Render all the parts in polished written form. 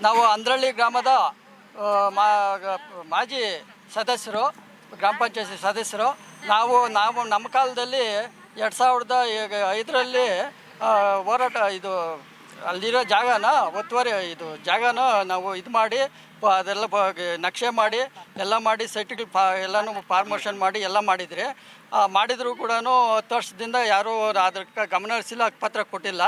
ನಾವು ಅಂದ್ರಳ್ಳಿ ಗ್ರಾಮದ ಮಾಜಿ ಸದಸ್ಯರು, ಗ್ರಾಮ ಪಂಚಾಯತಿ ಸದಸ್ಯರು. ನಾವು ನಮ್ಮ ಕಾಲದಲ್ಲಿ 2005ರಲ್ಲಿ ಹೋರಾಟ, ಇದು ಅಲ್ಲಿರೋ ಜಾಗನ ಒತ್ತುವರಿ, ಇದು ಜಾಗನ ನಾವು ಇದು ಮಾಡಿ ಅದೆಲ್ಲ ನಕ್ಷೆ ಮಾಡಿ ಎಲ್ಲ ಮಾಡಿ ಸೈಟ್ಗಳು ಎಲ್ಲನೂ ಫಾರ್ಮೇಷನ್ ಮಾಡಿ ಎಲ್ಲ ಮಾಡಿದರೆ ಮಾಡಿದರೂ ಕೂಡ 10 ವರ್ಷದಿಂದ ಯಾರೂ ಅದಕ್ಕೆ ಗಮನ ಹರಿಸಿಲ್ಲ, ಪತ್ರ ಕೊಟ್ಟಿಲ್ಲ.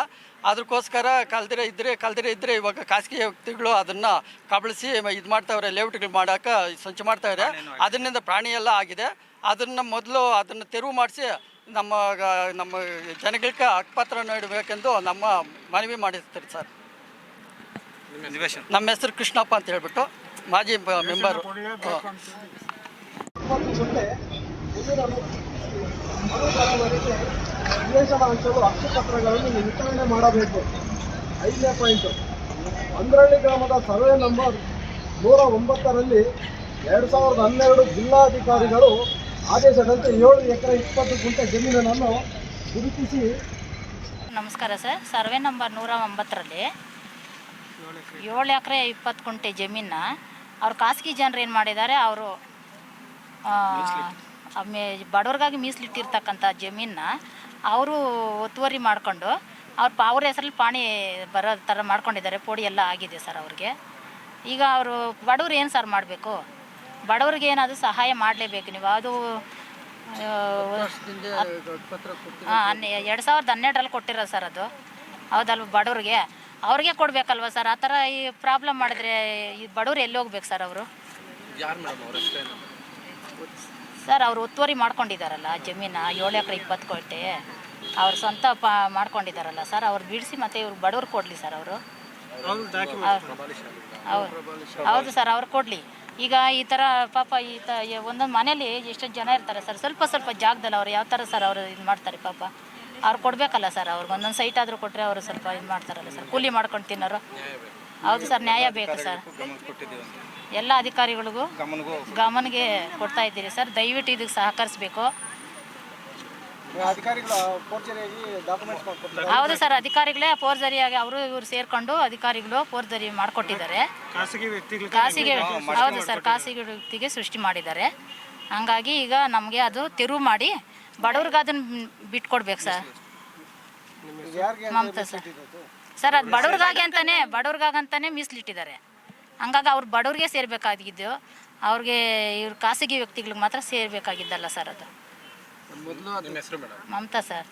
ಅದಕ್ಕೋಸ್ಕರ ಕಲ್ದಿರ ಇದ್ದರೆ ಇವಾಗ ಖಾಸಗಿ ವ್ಯಕ್ತಿಗಳು ಅದನ್ನು ಕಬಳಿಸಿ ಇದು ಮಾಡ್ತಾವ್ರೆ, ಲೇಔಟ್ಗಳು ಮಾಡೋಕೆ ಸಂಚು ಮಾಡ್ತಾವ್ರೆ. ಅದರಿಂದ ಪ್ರಾಣಿ ಎಲ್ಲ ಆಗಿದೆ. ಅದನ್ನು ಮೊದಲು ಅದನ್ನು ತೆರವು ಮಾಡಿಸಿ ನಮ್ಮ ಜನಗಳಿಗೆ ಹಕ್ಕುಪತ್ರ ನೀಡಬೇಕೆಂದು ನಮ್ಮ ಮನವಿ ಮಾಡಿರ್ತೀರಿ ಸರ್. ನಮ್ಮ ಹೆಸರು ಕೃಷ್ಣಪ್ಪ ಅಂತ ಹೇಳ್ಬಿಟ್ಟು ಮಾಜಿ ಮೆಂಬರು. ನಿವೇಶನ ಹಂಚಲು ಹಕ್ಕುಪತ್ರಗಳನ್ನು ವಿತರಣೆ ಮಾಡಬೇಕು. 5ನೇ ಪಾಯಿಂಟು, ಅಂದ್ರಳ್ಳಿ ಗ್ರಾಮದ ಸರ್ವೆ ನಂಬರ್ 109ರಲ್ಲಿ 2012 ಜಿಲ್ಲಾಧಿಕಾರಿಗಳು ಆದೇಶದಂತೆ 7 ಎಕರೆ 20 ಗುಂಟೆ ಜಮೀನನ್ನು ಗುರುತಿಸಿ. ನಮಸ್ಕಾರ ಸರ್. ಸರ್ವೆ ನಂಬರ್ 109ರಲ್ಲಿ 7 ಎಕರೆ 20 ಗುಂಟೆ ಜಮೀನ ಅವ್ರು ಖಾಸಗಿ ಜನರು ಏನು ಮಾಡಿದ್ದಾರೆ, ಅವರು ಬಡವ್ರಿಗಾಗಿ ಮೀಸಲಿಟ್ಟಿರ್ತಕ್ಕಂಥ ಜಮೀನನ್ನ ಅವರು ಒತ್ತುವರಿ ಮಾಡಿಕೊಂಡು ಅವ್ರ ಹೆಸರಲ್ಲಿ ಪಾಣಿ ಬರೋ ಥರ ಮಾಡ್ಕೊಂಡಿದ್ದಾರೆ. ಪೋಡಿ ಎಲ್ಲ ಆಗಿದೆ ಸರ್ ಅವ್ರಿಗೆ. ಈಗ ಅವರು ಬಡವ್ರು ಏನು ಸರ್ ಮಾಡಬೇಕು? ಬಡವ್ರಿಗೆ ಏನಾದರೂ ಸಹಾಯ ಮಾಡಲೇಬೇಕು ನೀವು. ಅದು 2012ರಲ್ಲಿ ಕೊಟ್ಟಿರೋ ಸರ್ ಅದು, ಹೌದಲ್ವ? ಬಡವ್ರಿಗೆ ಅವ್ರಿಗೆ ಕೊಡಬೇಕಲ್ವ ಸರ್? ಆ ಥರ ಈ ಪ್ರಾಬ್ಲಮ್ ಮಾಡಿದ್ರೆ ಈ ಬಡವ್ರು ಎಲ್ಲಿ ಹೋಗ್ಬೇಕು ಸರ್? ಅವರು ಸರ್ ಅವರು ಒತ್ತುವರಿ ಮಾಡ್ಕೊಂಡಿದ್ದಾರಲ್ಲ ಜಮೀನ 7 ಎಕರೆ 20 ಗುಂಟೆ ಅವ್ರು ಸ್ವಂತ ಮಾಡ್ಕೊಂಡಿದ್ದಾರಲ್ಲ ಸರ್. ಅವ್ರು ಬಿಡಿಸಿ ಮತ್ತೆ ಇವ್ರು ಬಡವ್ರು ಕೊಡಲಿ ಸರ್. ಅವರು ಹೌದು ಸರ್, ಅವ್ರು ಕೊಡಲಿ. ಈಗ ಈ ಥರ ಪಾಪ ಒಂದೊಂದು ಮನೇಲಿ ಎಷ್ಟೊಂದು ಜನ ಇರ್ತಾರೆ ಸರ್. ಸ್ವಲ್ಪ ಜಾಗದಲ್ಲಿ ಅವ್ರು ಯಾವ ಥರ ಸರ್ ಅವರು ಇದು ಮಾಡ್ತಾರೆ ಪಾಪ. ಅವ್ರು ಕೊಡಬೇಕಲ್ಲ ಸರ್. ಅವ್ರಿಗೆ ಒಂದೊಂದು ಸೈಟ್ ಆದರೂ ಕೊಟ್ಟರೆ ಅವರು ಸ್ವಲ್ಪ ಇದು ಮಾಡ್ತಾರಲ್ಲ ಸರ್, ಕೂಲಿ ಮಾಡ್ಕೊಂಡು ತಿನ್ನೋರು. ಹೌದು ಸರ್, ನ್ಯಾಯ ಬೇಕು ಸರ್. ಎಲ್ಲ ಅಧಿಕಾರಿಗಳಿಗೂ ಗಮನಿಗೆ ಕೊಡ್ತಾ ಇದ್ದೀರಿ ಸರ್. ದಯವಿಟ್ಟು ಇದಕ್ಕೆ ಸಹಕರಿಸಬೇಕು. ಹೌದು ಸರ್, ಅಧಿಕಾರಿಗಳೇ ಫೋರ್ಜರಿಯಾಗಿ ಅವರು ಇವರು ಸೇರಿಕೊಂಡು ಅಧಿಕಾರಿಗಳು ಫೋರ್ಜರಿ ಮಾಡಿಕೊಟ್ಟಿದ್ದಾರೆ. ಖಾಸಗಿ ಹೌದು ಸರ್, ಖಾಸಗಿ ವ್ಯಕ್ತಿಗೆ ಸೃಷ್ಟಿ ಮಾಡಿದ್ದಾರೆ. ಹಂಗಾಗಿ ಈಗ ನಮಗೆ ಅದು ತೆರವು ಮಾಡಿ ಬಡವ್ರಿಗೆ ಅದನ್ನು ಬಿಟ್ಕೊಡ್ಬೇಕು ಸರ್. ಮಮತಾ ಸರ್, ಸರ್ ಅದು ಬಡವ್ರಿಗಾಗಂತಾನೆ ಮೀಸಲಿಟ್ಟಿದ್ದಾರೆ. ಹಂಗಾಗಿ ಅವ್ರು ಬಡವ್ರಿಗೆ ಸೇರಬೇಕಾಗಿದ್ದು, ಅವ್ರಿಗೆ ಇವ್ರು ಖಾಸಗಿ ವ್ಯಕ್ತಿಗಳಿಗೆ ಮಾತ್ರ ಸೇರಬೇಕಾಗಿದ್ದಲ್ಲ ಸರ್ ಅದು. ಮಮತಾ ಸರ್.